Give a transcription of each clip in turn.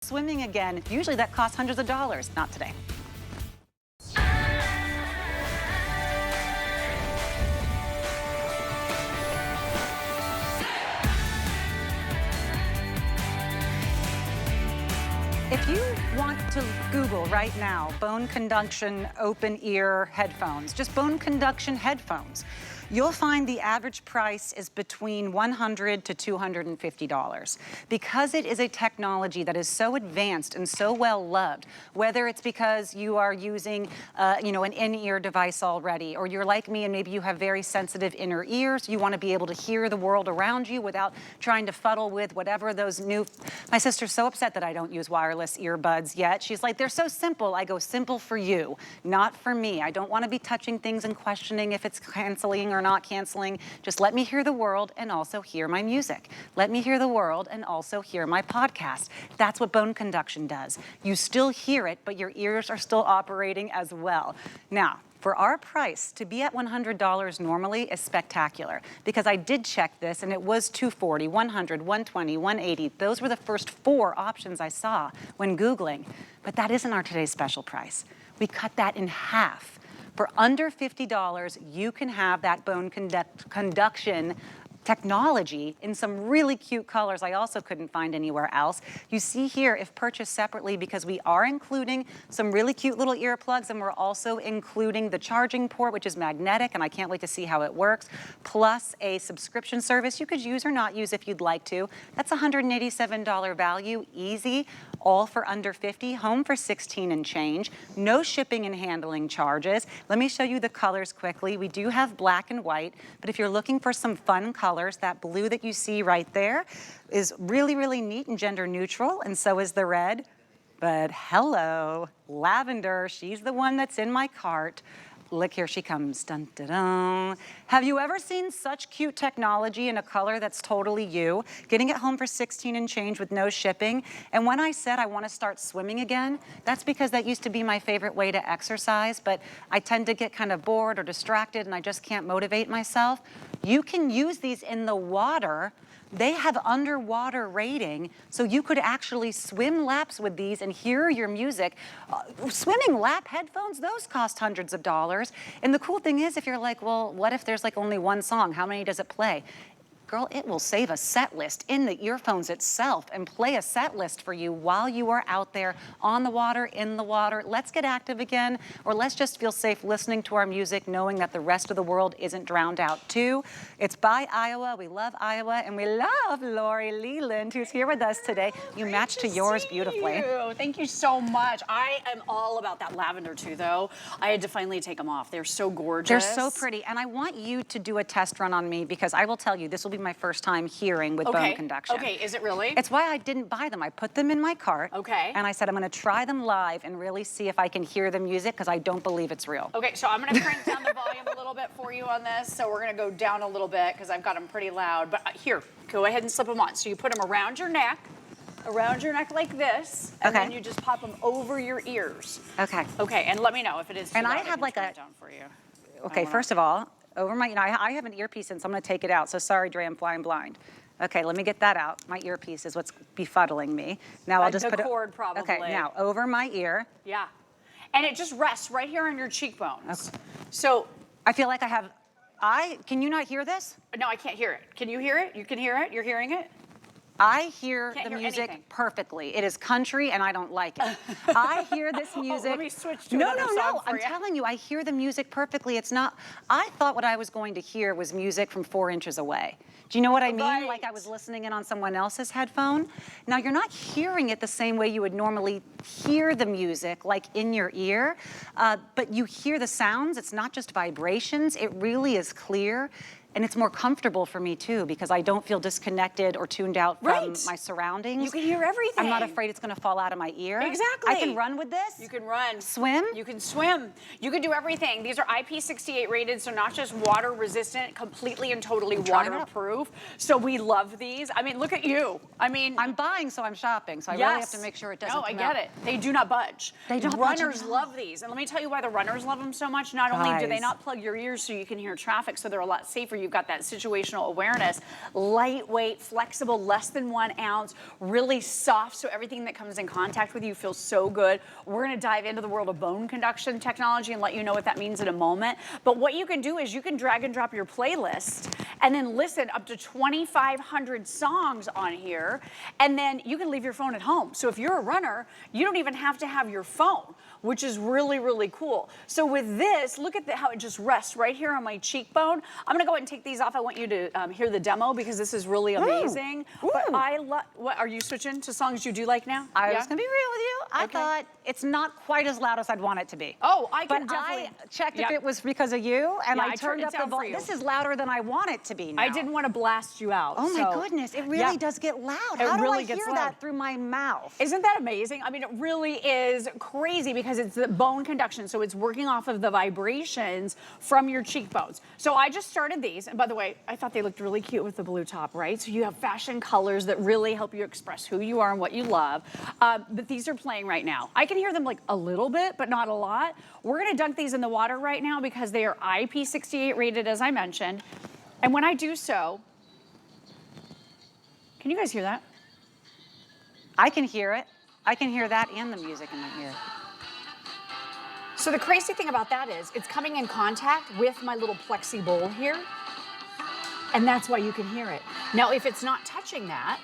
Swimming again. Usually that costs hundreds of dollars. Not today. If you want to Google right now, bone conduction open ear headphones, just bone conduction headphones, you'll find the average price is between $100 to $250. Because it is a technology that is so advanced and so well loved, whether it's because you are using an in-ear device already, or you're like me and maybe you have very sensitive inner ears, you want to be able to hear the world around you without trying to fuddle with whatever those new... My sister's so upset that I don't use wireless earbuds yet. She's like, they're so simple. I go, simple for you, not for me. I don't want to be touching things and questioning if it's canceling or not canceling. Just let me hear the world and also hear my music. Let me hear the world and also hear my podcast. That's what bone conduction does. You still hear it, but your ears are still operating as well. Now, for our price, to be at $100 normally is spectacular, because I did check this and it was $240, $100, $120, $180. Those were the first 4 options I saw when Googling, but that isn't our today's special price. We cut that in half. For under $50, you can have that bone conduction technology in some really cute colors I also couldn't find anywhere else. You see here, if purchased separately, because we are including some really cute little earplugs, and we're also including the charging port, which is magnetic, and I can't wait to see how it works, plus a subscription service you could use or not use if you'd like to. That's $187 value, easy, all for under $50, home for $16 and change, no shipping and handling charges. Let me show you the colors quickly. We do have black and white, but if you're looking for some fun colors, that blue that you see right there is really, really neat and gender neutral, and so is the red. But hello, lavender, she's the one that's in my cart. Look, here she comes, dun, dun, dun. Have you ever seen such cute technology in a color that's totally you? Getting it home for $16 and change with no shipping. And when I said I want to start swimming again, that's because that used to be my favorite way to exercise, but I tend to get kind of bored or distracted and I just can't motivate myself. You can use these in the water. They have underwater rating, so you could actually swim laps with these and hear your music. Swimming lap headphones, those cost hundreds of dollars. And the cool thing is, if you're like, well, what if there's like only one song? How many does it play? Girl, it will save a set list in the earphones itself and play a set list for you while you are out there on the water, in the water. Let's get active again, or let's just feel safe listening to our music, knowing that the rest of the world isn't drowned out too. It's by Aiwa. We love Aiwa, and we love Lori Leland, who's here with us today. You match to yours beautifully. Thank you so much. I am all about that lavender too, though. I had to finally take them off. They're so gorgeous. They're so pretty, and I want you to do a test run on me, because I will tell you, this will be my first time hearing with bone conduction. Okay, is it really? It's why I didn't buy them. I put them in my cart. Okay. And I said, I'm gonna try them live and really see if I can hear the music, because I don't believe it's real. Okay, so I'm gonna crank down the volume a little bit for you on this. So we're gonna go down a little bit, because I've got them pretty loud. But here, go ahead and slip them on. So you put them around your neck like this, and then you just pop them over your ears. Okay. Okay, and let me know if it is too and loud. I have like a, down for you. Okay, first of all, over my, I have an earpiece in, so I'm gonna take it out. So sorry, Dre, I'm flying blind. Okay, let me get that out. My earpiece is what's befuddling me. Now I'll just put it. The cord, probably. Okay, now over my ear. Yeah, and it just rests right here on your cheekbones. Okay. So I feel like I have. Can you not hear this? No, I can't hear it. Can you hear it? You can hear it? You're hearing it? I hear the music anything. Perfectly. It is country, and I don't like it. I hear this music. Let me switch to no, another no, song no. for I'm you. telling you, I hear the music perfectly. It's not. I thought what I was going to hear was music from 4 inches away. Do you know what I mean? Right. Like I was listening in on someone else's headphone. Now you're not hearing it the same way you would normally hear the music, like in your ear, but you hear the sounds. It's not just vibrations. It really is clear. And it's more comfortable for me too, because I don't feel disconnected or tuned out from my surroundings. You can hear everything. I'm not afraid it's gonna fall out of my ear. Exactly. I can run with this. You can run. Swim. You can swim. You can do everything. These are IP68 rated, so not just water resistant, completely and totally waterproof. So we love these. I mean, look at you. I mean, I'm buying, so I'm shopping. So I really have to make sure it doesn't. No, I get it. They do not budge. They don't budge. Runners love these. And let me tell you why the runners love them so much. Not only do they not plug your ears so you can hear traffic, so they're a lot safer. you've got that situational awareness. Lightweight, flexible, less than 1 ounce, really soft, so everything that comes in contact with you feels so good. We're gonna dive into the world of bone conduction technology and let you know what that means in a moment. But what you can do is you can drag and drop your playlist and then listen up to 2,500 songs on here, and then you can leave your phone at home. So if you're a runner, you don't even have to have your phone, which is really, really cool. So with this, look at how it just rests right here on my cheekbone. I'm gonna go ahead and take these off. I want you to hear the demo because this is really amazing. Ooh. But I love, what, are you switching to songs you do like now? I was gonna be real with you. I thought it's not quite as loud as I'd want it to be. Oh, I can but definitely. I checked if it was because of you, and Yeah, I turned up the volume. This is louder than I want it to be now. I didn't want to blast you out. Oh my goodness, it really does get loud. How do I hear that through my mouth? Isn't that amazing? I mean, it really is crazy because it's the bone conduction, so it's working off of the vibrations from your cheekbones. So I just started these, and by the way, I thought they looked really cute with the blue top, right? So you have fashion colors that really help you express who you are and what you love. But these are playing right now. I can hear them like a little bit, but not a lot. We're gonna dunk these in the water right now because they are IP68 rated, as I mentioned. And when I do so, can you guys hear that? I can hear it. I can hear that and the music in my ear. So the crazy thing about that is it's coming in contact with my little plexi bowl here, and that's why you can hear it. Now, if it's not touching that,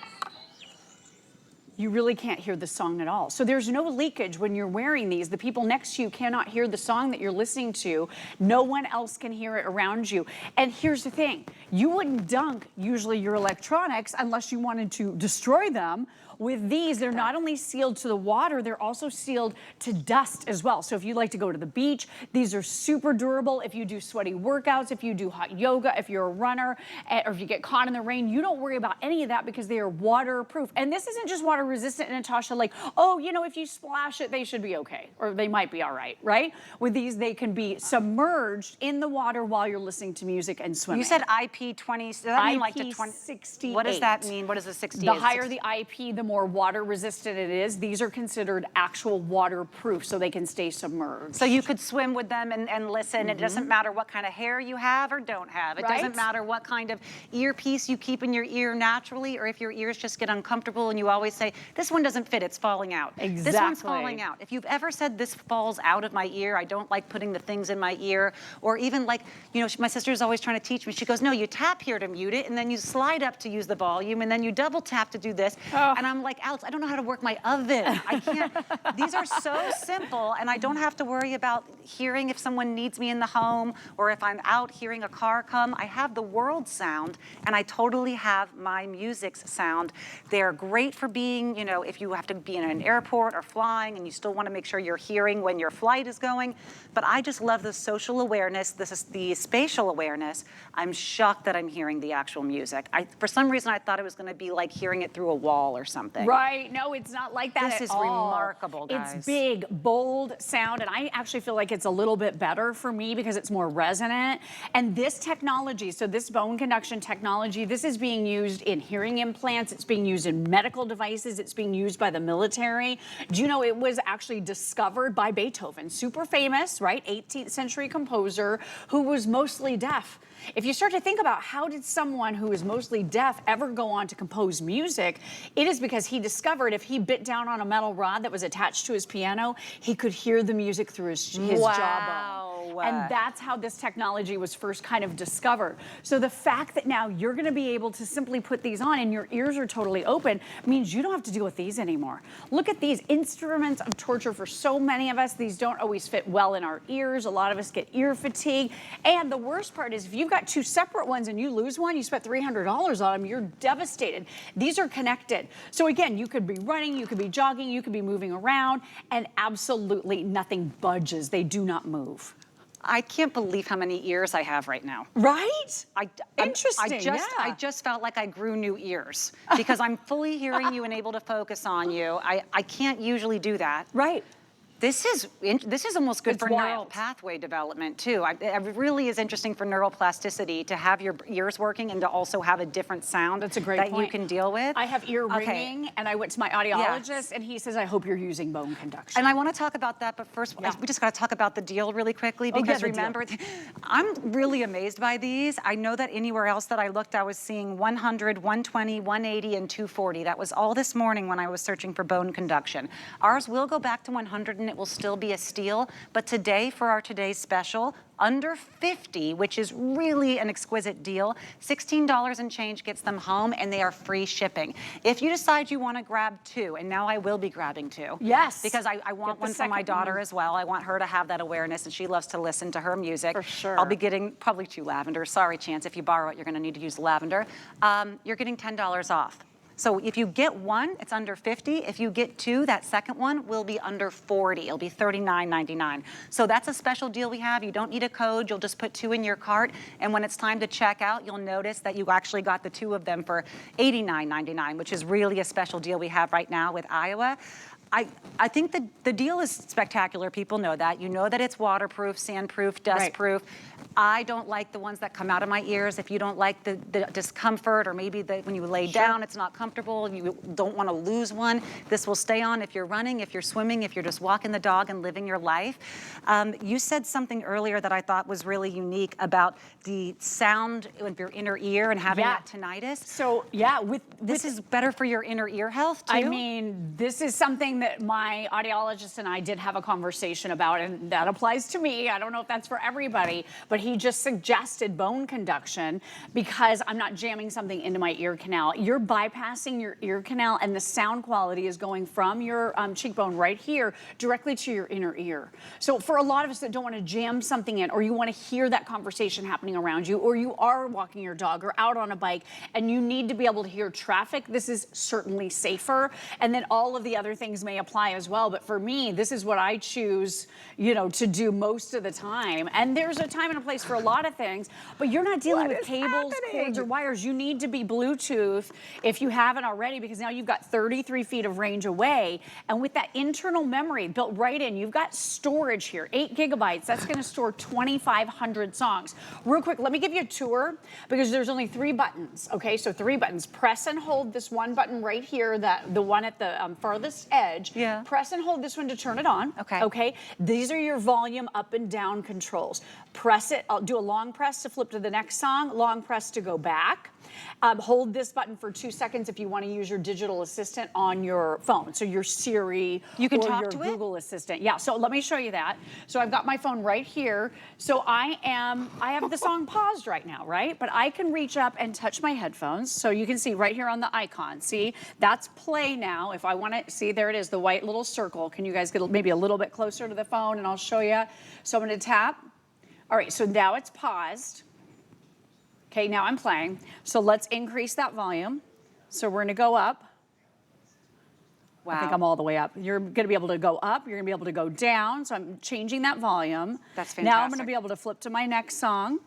you really can't hear the song at all. So there's no leakage when you're wearing these. The people next to you cannot hear the song that you're listening to. No one else can hear it around you. And here's the thing, you wouldn't dunk usually your electronics unless you wanted to destroy them. With these, they're not only sealed to the water, they're also sealed to dust as well. So if you like to go to the beach, these are super durable. If you do sweaty workouts, if you do hot yoga, if you're a runner, or if you get caught in the rain, you don't worry about any of that because they are waterproof. And this isn't just water resistant, Natasha, like, oh, you know, if you splash it, they should be okay, or they might be all right, right? With these, they can be submerged in the water while you're listening to music and swimming. You said IP20, so that mean like the 68. What does that mean? What is the 68? The higher the IP, the more water resistant it is. These are considered actual waterproof, so they can stay submerged. So you could swim with them and listen. It doesn't matter what kind of hair you have or don't have. It doesn't matter what kind of earpiece you keep in your ear naturally, or if your ears just get uncomfortable and you always say, this one doesn't fit, it's falling out. Exactly. This one's falling out. If you've ever said this falls out of my ear, I don't like putting the things in my ear, or even like, you know, my sister's always trying to teach me. She goes, no, you tap here to mute it, and then you slide up to use the volume, and then you double tap to do this. And I'm like, Alex, I don't know how to work my oven. I can't. These are so simple, and I don't have to worry about hearing if someone needs me in the home, or if I'm out hearing a car come. I have the world sound, and I totally have my music's sound. They're great for being, you know, if you have to be in an airport or flying, and you still want to make sure you're hearing when your flight is going. But I just love the social awareness. This is the spatial awareness. I'm shocked that I'm hearing the actual music. For some reason, I thought it was going to be like hearing it through a wall or something. Right. No, it's not like that This at is all. remarkable, guys. It's big, bold sound, and I actually feel like it's a little bit better for me because it's more resonant. And this technology, so this bone conduction technology, this is being used in hearing implants, it's being used in medical devices, it's being used by the military. Do you know it was actually discovered by Beethoven, super famous, right, 18th century composer who was mostly deaf. If you start to think about how did someone who is mostly deaf ever go on to compose music, it is because he discovered if he bit down on a metal rod that was attached to his piano, he could hear the music through his jawbone. And that's how this technology was first kind of discovered. So the fact that now you're gonna be able to simply put these on and your ears are totally open means you don't have to deal with these anymore. Look at these instruments of torture for so many of us. These don't always fit well in our ears. A lot of us get ear fatigue. And the worst part is if you've got two separate ones and you lose one, you spent $300 on them, you're devastated. These are connected. So again, you could be running, you could be jogging, you could be moving around, and absolutely nothing budges. They do not move. I can't believe how many ears I have right now. Right? Interesting, I just felt like I grew new ears because I'm fully hearing you and able to focus on you. I can't usually do that. Right. This is almost good It's for wild. neural pathway development too. It really is interesting for neural plasticity to have your ears working and to also have a different sound That's a great that point. you can deal with. I have ear ringing, and I went to my audiologist, Yes. and he says, I hope you're using bone conduction. And I want to talk about that, but first, we just got to talk about the deal really quickly because the deal. remember, I'm really amazed by these. I know that anywhere else that I looked, I was seeing 100, 120, 180, and 240. That was all this morning when I was searching for bone conduction. Ours will go back to 100, and it will still be a steal, but today, for our today's special, under 50, which is really an exquisite deal, $16 and change gets them home, and they are free shipping. If you decide you want to grab two, and now I will be grabbing two. Yes. Because I want one for my daughter as well. I want her to have that awareness, and she loves to listen to her music. For sure. I'll be getting probably two lavenders. Sorry, Chance, if you borrow it, you're going to need to use lavender. You're getting $10 off. So if you get one, it's under 50. If you get two, that second one will be under 40. It'll be $39.99. So that's a special deal we have. You don't need a code. You'll just put two in your cart. And when it's time to check out, you'll notice that you actually got the two of them for $89.99, which is really a special deal we have right now with Aiwa. I think the deal is spectacular. People know that. You know that it's waterproof, sandproof, dustproof. I don't like the ones that come out of my ears. If you don't like the discomfort, or maybe when you lay down, it's not comfortable, you don't want to lose one, this will stay on if you're running, if you're swimming, if you're just walking the dog and living your life. You said something earlier that I thought was really unique about the sound of your inner ear and having that tinnitus. So yeah, this is better for your inner ear health too? I mean, this is something that my audiologist and I did have a conversation about, and that applies to me. I don't know if that's for everybody, but he just suggested bone conduction because I'm not jamming something into my ear canal. You're bypassing your ear canal, and the sound quality is going from your cheekbone right here directly to your inner ear. So for a lot of us that don't want to jam something in, or you want to hear that conversation happening around you, or you are walking your dog or out on a bike and you need to be able to hear traffic, this is certainly safer. And then all of the other things may apply as well. But for me, this is what I choose, to do most of the time. And there's a time and a place for a lot of things, but you're not dealing with cables, cords, or wires. You need to be Bluetooth if you haven't already, because now you've got 33 feet of range away. And with that internal memory built right in, you've got storage here, 8 gigabytes. That's going to store 2,500 songs. Real quick, let me give you a tour, because there's only 3 buttons. Okay, so 3 buttons. Press and hold this one button right here, the one at the farthest edge. Yeah. Press and hold this one to turn it on. Okay. Okay. These are your volume up and down controls. Press it. I'll do a long press to flip to the next song. Long press to go back. Hold this button for 2 seconds if you want to use your digital assistant on your phone. So your Siri you can or talk your to Google Assistant. Yeah, so let me show you that. So I've got my phone right here. So I have the song paused right now, right? But I can reach up and touch my headphones. So you can see right here on the icon. See, that's play now. If I want to, see, there it is, the white little circle. Can you guys get maybe a little bit closer to the phone and I'll show you. So I'm going to tap. All right, so now it's paused. Okay, now I'm playing. So let's increase that volume. So we're gonna go up. Wow. I think I'm all the way up. You're gonna be able to go up, you're gonna be able to go down. So I'm changing that volume. That's fantastic. Now I'm gonna be able to flip to my next song.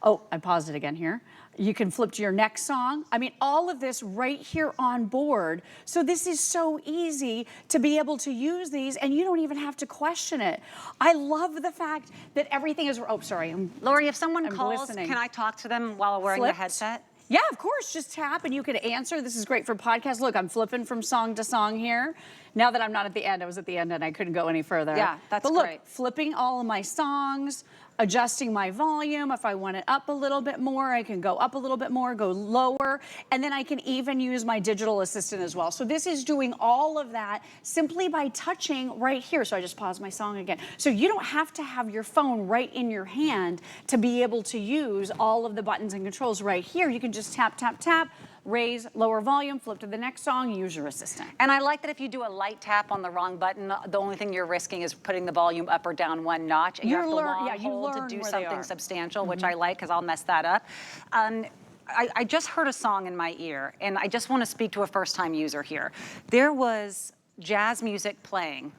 Oh, I paused it again here. You can flip to your next song. I mean, all of this right here on board. So this is so easy to be able to use these, and you don't even have to question it. I love the fact that everything is, oh, sorry. Lori, if someone calls, listening. can I talk to them while wearing the headset? Yeah, of course, just tap and you can answer. This is great for podcasts. Look, I'm flipping from song to song here. Now that I'm not at the end, I was at the end and I couldn't go any further. Yeah, that's But look, great. flipping all of my songs, adjusting my volume. If I want it up a little bit more, I can go up a little bit more, go lower, and then I can even use my digital assistant as well. So this is doing all of that simply by touching right here. So I just paused my song again. So you don't have to have your phone right in your hand to be able to use all of the buttons and controls right here. You can just tap, tap, tap, raise, lower volume, flip to the next song, use your assistant. And I like that if you do a light tap on the wrong button, the only thing you're risking is putting the volume up or down 1 notch. And you have to long hold to do something substantial, which I like because I'll mess that up. I just heard a song in my ear, and I just want to speak to a first-time user here. There was jazz music playing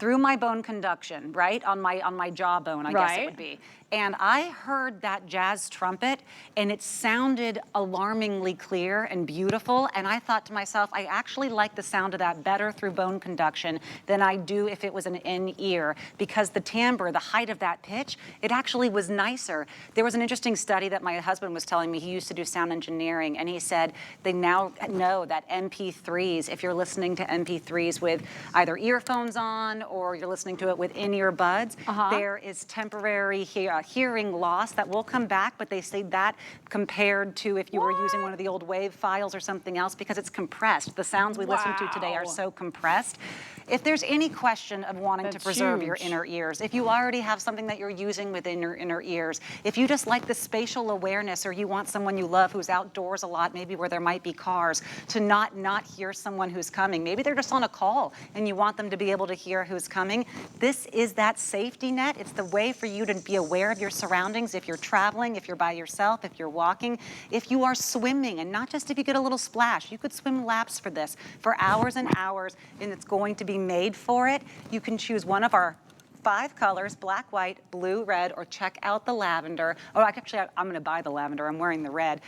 through my bone conduction, right? On my jawbone, I guess it would be. And I heard that jazz trumpet, and it sounded alarmingly clear and beautiful. And I thought to myself, I actually like the sound of that better through bone conduction than I do if it was an in-ear, because the timbre, the height of that pitch, it actually was nicer. There was an interesting study that my husband was telling me. He used to do sound engineering, and he said they now know that MP3s, if you're listening to MP3s with either earphones on or you're listening to it with in-ear buds, there is temporary hearing loss that will come back, but they say that compared to if you were using one of the old WAV files or something else, because it's compressed. The sounds we listen to today are so compressed. If there's any question of wanting to preserve your inner ears, if you already have something that you're using within your inner ears, if you just like the spatial awareness, or you want someone you love who's outdoors a lot, maybe where there might be cars, to not hear someone who's coming. Maybe they're just on a call and you want them to be able to hear who's coming. This is that safety net. It's the way for you to be aware of your surroundings if you're traveling, if you're by yourself, if you're walking, if you are swimming, and not just if you get a little splash. You could swim laps for this for hours and hours, and it's going to be made for it. You can choose one of our 5 colors, black, white, blue, red, or check out the lavender. Oh, actually, I'm gonna buy the lavender. I'm wearing the red.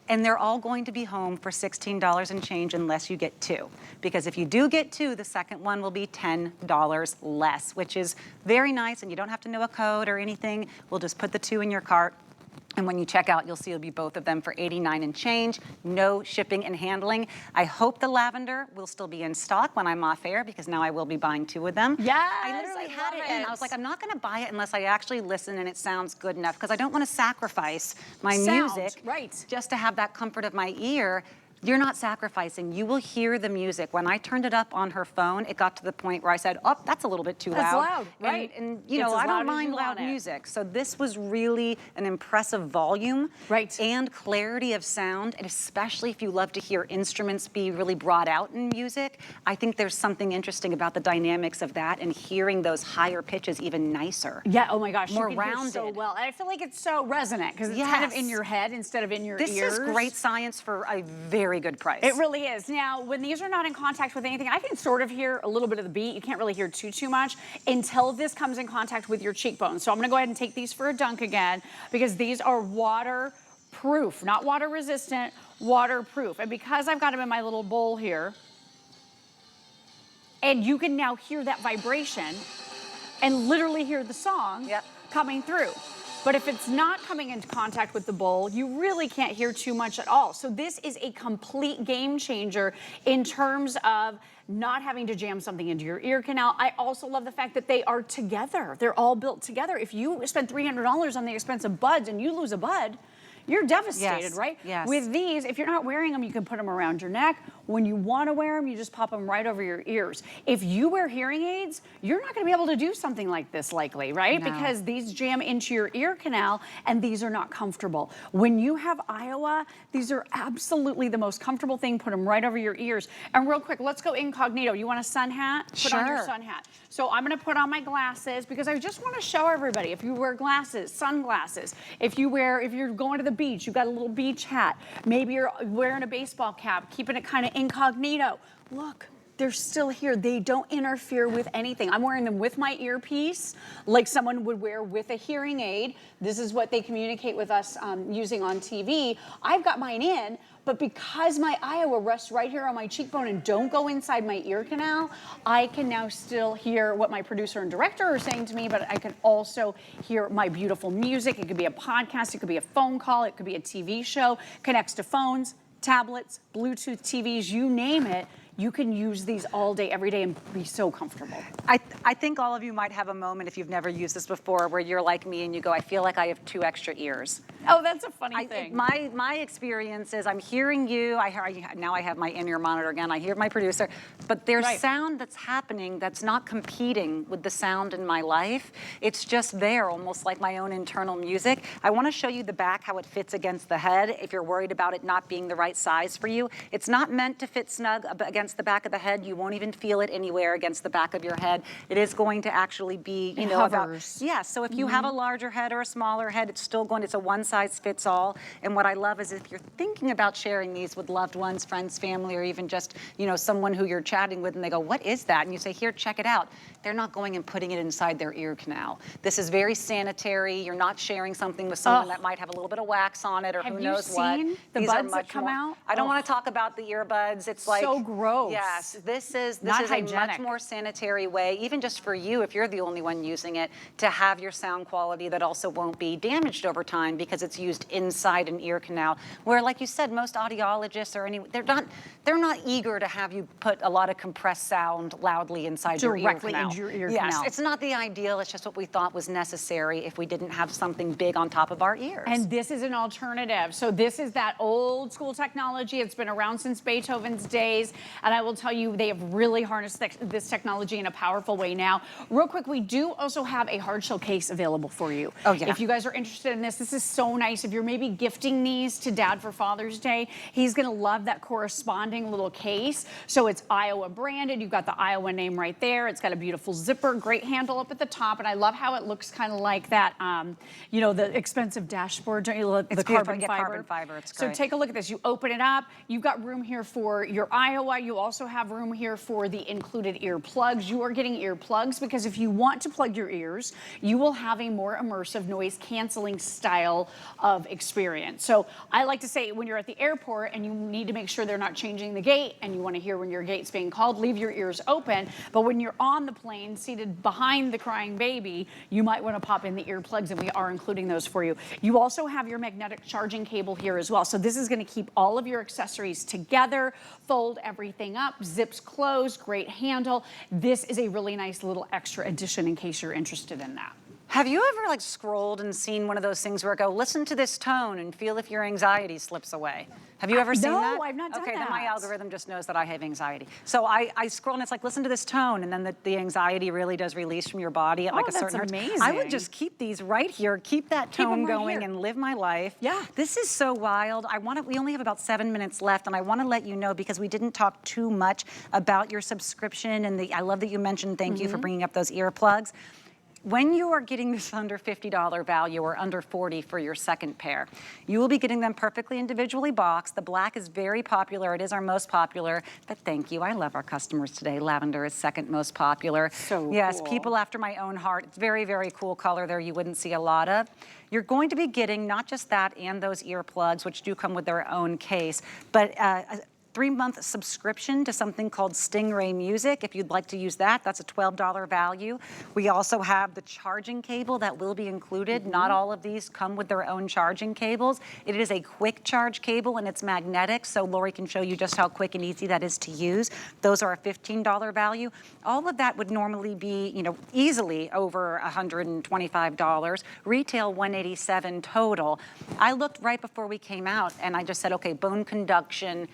And they're all going to be home for $16 and change unless you get 2. Because if you do get 2, the second one will be $10 less, which is very nice, and you don't have to know a code or anything. We'll just put the 2 in your cart. And when you check out, you'll see it'll be both of them for $89 and change, no shipping and handling. I hope the lavender will still be in stock when I'm off air, because now I will be buying 2 of them. Yes, I literally had it, and I was like, I'm not gonna buy it unless I actually listen and it sounds good enough, because I don't wanna sacrifice my music just to have that comfort of my ear. You're not sacrificing. You will hear the music. When I turned it up on her phone, it got to the point where I said, oh, that's a little bit too loud. That's loud, right. And you know, I don't mind loud music. So this was really an impressive volume and clarity of sound, and especially if you love to hear instruments be really brought out in music, I think there's something interesting about the dynamics of that and hearing those higher pitches even nicer. Yeah, oh my gosh, more you can rounded. hear so well. And I feel like it's so resonant, because it's kind of in your head instead of in your ears. This is great science for a very good price. It really is. Now, when these are not in contact with anything, I can sort of hear a little bit of the beat. You can't really hear too much until this comes in contact with your cheekbones. So I'm gonna go ahead and take these for a dunk again, because these are waterproof, not water resistant, waterproof. And because I've got them in my little bowl here, and you can now hear that vibration and literally hear the song coming through. But if it's not coming into contact with the bowl, you really can't hear too much at all. So this is a complete game changer in terms of not having to jam something into your ear canal. I also love the fact that they are together. They're all built together. If you spend $300 on the expensive buds and you lose a bud, you're devastated, right? Yes. With these, if you're not wearing them, you can put them around your neck. When you want to wear them, you just pop them right over your ears. If you wear hearing aids, you're not going to be able to do something like this likely, right? No. Because these jam into your ear canal, and these are not comfortable. When you have Aiwa, these are absolutely the most comfortable thing. Put them right over your ears. And real quick, let's go incognito. You want a sun hat? Put on your sun hat. So I'm going to put on my glasses, because I just want to show everybody, if you wear glasses, sunglasses, if you're going to the beach, you've got a little beach hat, maybe you're wearing a baseball cap, keeping it kind of incognito. Look, they're still here. They don't interfere with anything. I'm wearing them with my earpiece, like someone would wear with a hearing aid. This is what they communicate with us using on TV. I've got mine in, but because my Aiwa rests right here on my cheekbone and don't go inside my ear canal, I can now still hear what my producer and director are saying to me, but I can also hear my beautiful music. It could be a podcast, it could be a phone call, it could be a TV show, connects to phones, tablets, Bluetooth TVs, you name it. You can use these all day, every day, and be so comfortable. I think all of you might have a moment, if you've never used this before, where you're like me and you go, I feel like I have 2 extra ears. Oh, that's a funny thing. My experience is I'm hearing you, now I have my in-ear monitor again, I hear my producer, but there's sound that's happening that's not competing with the sound in my life. It's just there, almost like my own internal music. I want to show you the back, how it fits against the head, if you're worried about it not being the right size for you. It's not meant to fit snug against the back of the head. You won't even feel it anywhere against the back of your head. It is going to actually be, you know, hovers. so if you have a larger head or a smaller head, it's still going, it's a one size size fits all. And what I love is if you're thinking about sharing these with loved ones, friends, family, or even just, you know, someone who you're chatting with and they go, what is that? And you say, here, check it out. They're not going and putting it inside their ear canal. This is very sanitary. You're not sharing something with someone that might have a little bit of wax on it or who knows what. Have you seen the buds that come out? I don't want to talk about the earbuds. It's like so gross. Yes, this is not a much more sanitary way, even just for you, if you're the only one using it, to have your sound quality that also won't be damaged over time because it's used inside an ear canal. Where, like you said, most audiologists or they're not eager to have you put a lot of compressed sound loudly inside your ear canal. Directly into your ear yes, canal. It's not the ideal. It's just what we thought was necessary if we didn't have something big on top of our ears. And this is an alternative. So this is that old school technology. It's been around since Beethoven's days. And I will tell you, they have really harnessed this technology in a powerful way now. Real quick, we do also have a hard shell case available for you. Oh, yeah. If you guys are interested in this is so nice. If you're maybe gifting these to Dad for Father's Day, he's gonna love that corresponding little case. So it's Aiwa branded. You've got the Aiwa name right there. It's got a beautiful zipper, great handle up at the top. And I love how it looks kind of like that, you know, the expensive dashboard, don't you love the carbon fiber? Carbon fiber, it's great. So take a look at this. You open it up. You've got room here for your Aiwa. You also have room here for the included earplugs. You are getting earplugs because if you want to plug your ears, you will have a more immersive noise canceling style of experience. So I like to say when you're at the airport and you need to make sure they're not changing the gate and you want to hear when your gate's being called, leave your ears open. But when you're on the plane seated behind the crying baby, you might want to pop in the earplugs, and we are including those for you. You also have your magnetic charging cable here as well. So this is going to keep all of your accessories together, fold everything up, zips closed, great handle. This is a really nice little extra addition in case you're interested in that. Have you ever like scrolled and seen one of those things where it go, listen to this tone and feel if your anxiety slips away? Have you ever seen that? No, I've not done that. Okay, then my algorithm just knows that I have anxiety. So I scroll and it's like, listen to this tone, and then the anxiety really does release from your body at like a certain hertz. Amazing. I would just keep these right here, keep that tone going and live my life. Yeah. This is so wild. We only have about 7 minutes left, and I want to let you know, because we didn't talk too much about your subscription, and I love that you mentioned, thank you for bringing up those earplugs. When you are getting this under $50 value or under $40 for your second pair, you will be getting them perfectly individually boxed. The black is very popular. It is our most popular, but thank you. I love our customers today. Lavender is second most popular. So yes, cool. people after my own heart. It's very, very cool color there you wouldn't see a lot of. You're going to be getting not just that and those earplugs, which do come with their own case, but 3-month subscription to something called Stingray Music. If you'd like to use that, that's a $12 value. We also have the charging cable that will be included. Not all of these come with their own charging cables. It is a quick charge cable and it's magnetic, so Lori can show you just how quick and easy that is to use. Those are a $15 value. All of that would normally be, you know, easily over $125. Retail $187 total. I looked right before we came out and I just said, okay, bone conduction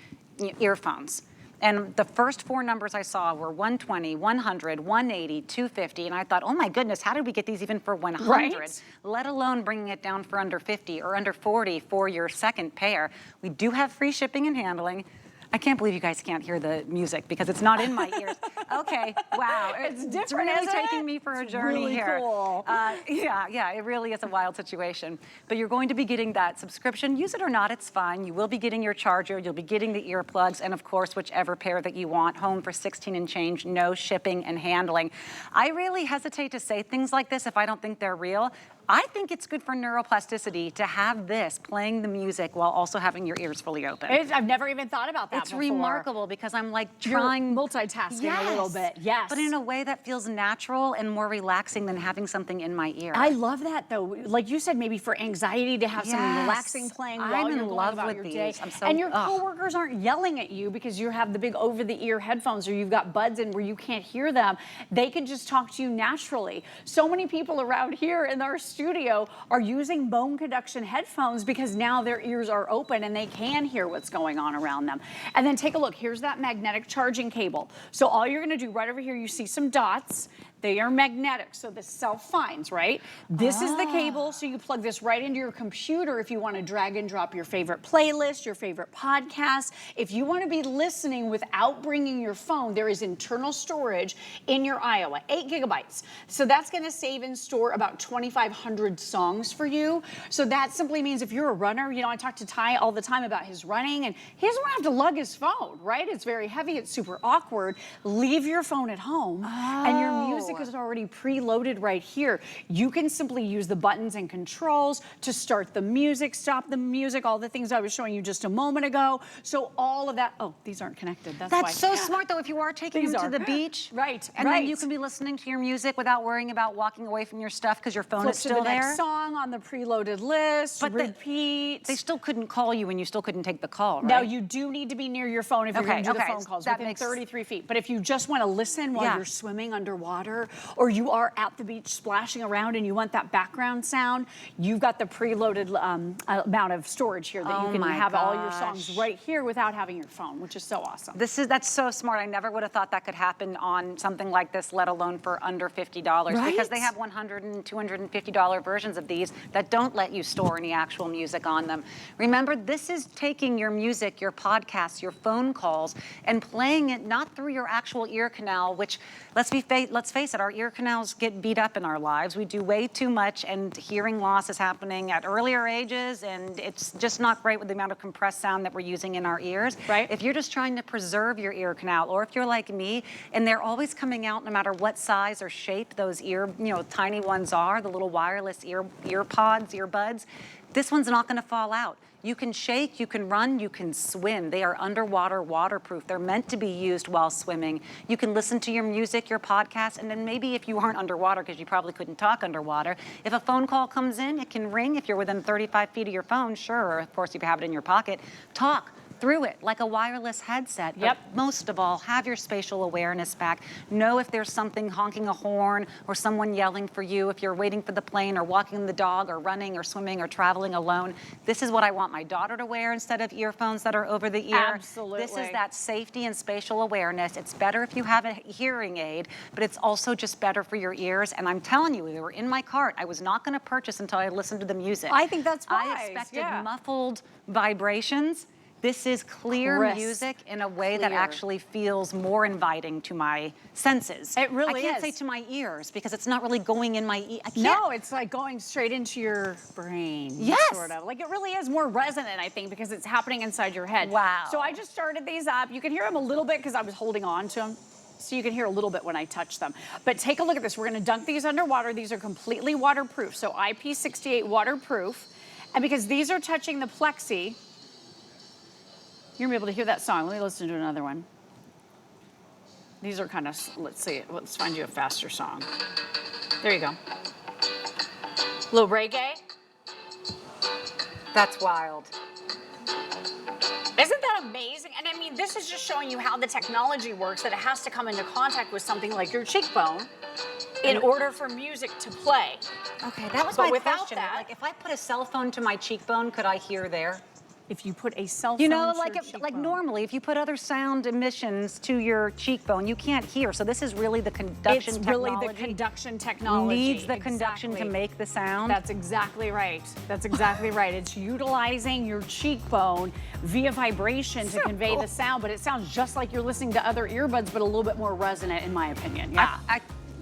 earphones. And the first 4 numbers I saw were 120, 100, 180, 250. And I thought, oh my goodness, how did we get these even for 100? Right? Let alone bringing it down for under 50 or under 40 for your second pair. We do have free shipping and handling. I can't believe you guys can't hear the music because it's not in my ears. Okay, wow. It's different, It's really isn't taking it? me for a It's journey really here. Cool. Yeah, it really is a wild situation. But you're going to be getting that subscription. Use it or not, it's fine. You will be getting your charger, you'll be getting the earplugs, and of course, whichever pair that you want, home for $16 and change, no shipping and handling. I really hesitate to say things like this if I don't think they're real. I think it's good for neuroplasticity to have this playing the music while also having your ears fully open. I've never even thought about that It's before. remarkable because I'm like trying. You're multitasking a little bit, yes. But in a way that feels natural and more relaxing than having something in my ear. I love that though. Like you said, maybe for anxiety to have something relaxing playing while you're going about your day. And your coworkers aren't yelling at you because you have the big over-the-ear headphones or you've got buds in where you can't hear them. They can just talk to you naturally. So many people around here in our studio are using bone conduction headphones because now their ears are open and they can hear what's going on around them. And then take a look, here's that magnetic charging cable. So all you're gonna do right over here, you see some dots. They are magnetic, so this self-finds, right? This is the cable, so you plug this right into your computer if you want to drag and drop your favorite playlist, your favorite podcast. If you want to be listening without bringing your phone, there is internal storage in your Aiwa, 8 gigabytes. So that's going to save and store about 2,500 songs for you. So that simply means if you're a runner, you know, I talk to Ty all the time about his running, and he doesn't want to have to lug his phone, right? It's very heavy, it's super awkward. Leave your phone at home, and your music is already preloaded right here. You can simply use the buttons and controls to start the music, stop the music, all the things I was showing you just a moment ago. So all of that, oh, these aren't connected, that's why. That's so smart though, if you are taking them to the beach. Right, and then you can be listening to your music without worrying about walking away from your stuff because your phone is still there. Next song on the preloaded list, but repeat. They still couldn't call you and you still couldn't take the call, right? No, you do need to be near your phone if you're going to do the phone calls, within 33 feet. But if you just want to listen while you're swimming underwater, or you are at the beach splashing around and you want that background sound, you've got the preloaded amount of storage here that you can have all your songs right here without having your phone, which is so awesome. That's so smart. I never would have thought that could happen on something like this, let alone for under $50, because they have $100 and $250 versions of these that don't let you store any actual music on them. Remember, this is taking your music, your podcasts, your phone calls, and playing it not through your actual ear canal, which, let's face it, our ear canals get beat up in our lives. We do way too much, and hearing loss is happening at earlier ages, and it's just not great with the amount of compressed sound that we're using in our ears. Right. If you're just trying to preserve your ear canal, or if you're like me, and they're always coming out no matter what size or shape those tiny ones are, the little wireless earbuds, this one's not gonna fall out. You can shake, you can run, you can swim. They are underwater, waterproof. They're meant to be used while swimming. You can listen to your music, your podcast, and then maybe if you aren't underwater, because you probably couldn't talk underwater, if a phone call comes in, it can ring. If you're within 35 feet of your phone, sure, or of course if you have it in your pocket, talk through it like a wireless headset. But most of all, have your spatial awareness back. Know if there's something honking a horn or someone yelling for you, if you're waiting for the plane or walking the dog or running or swimming or traveling alone. This is what I want my daughter to wear instead of earphones that are over the ear. Absolutely. This is that safety and spatial awareness. It's better if you have a hearing aid, but it's also just better for your ears. And I'm telling you, they were in my cart. I was not going to purchase until I listened to the music. I think that's wise. I expected muffled vibrations. This is clear music in a way that actually feels more inviting to my senses. It really is. I can't say to my ears because it's not really going in my ear. No, it's like going straight into your brain. Yes. Sort of. Like it really is more resonant, I think, because it's happening inside your head. Wow. So I just started these up. You can hear them a little bit because I was holding on to them. So you can hear a little bit when I touch them. But take a look at this. We're going to dunk these underwater. These are completely waterproof. So IP68 waterproof. And because these are touching the plexi, you're gonna be able to hear that song. Let me listen to another one. These are kind of, let's see, let's find you a faster song. There you go. A little reggae. That's wild. Isn't that amazing? And I mean, this is just showing you how the technology works, that it has to come into contact with something like your cheekbone in order for music to play. Okay, that was my question. Like, if I put a cell phone to my cheekbone, could I hear there? If you put a cell phone like normally, if you put other sound emissions to your cheekbone, you can't hear. So this is really the conduction technology. It's really the conduction technology. Needs the conduction to make the sound. That's exactly right. That's exactly right. It's utilizing your cheekbone via vibration to convey the sound, but it sounds just like you're listening to other earbuds, but a little bit more resonant, in my opinion. Yeah.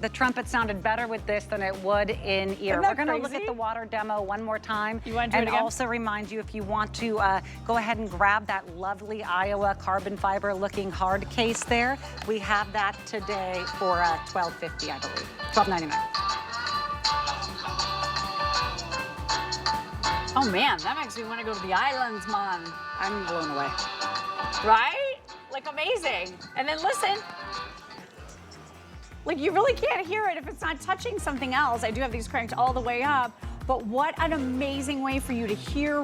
The trumpet sounded better with this than it would in ear. We're going to look at the water demo one more time. You want to do it again? And also remind you, if you want to go ahead and grab that lovely Aiwa carbon fiber looking hard case there, we have that today for $12.50, I believe. $12.99. Oh man, that makes me want to go to the islands, man. I'm blown away. Right? Like amazing. And then listen. Like you really can't hear it if it's not touching something else. I do have these cranked all the way up, but what an amazing way for you to hear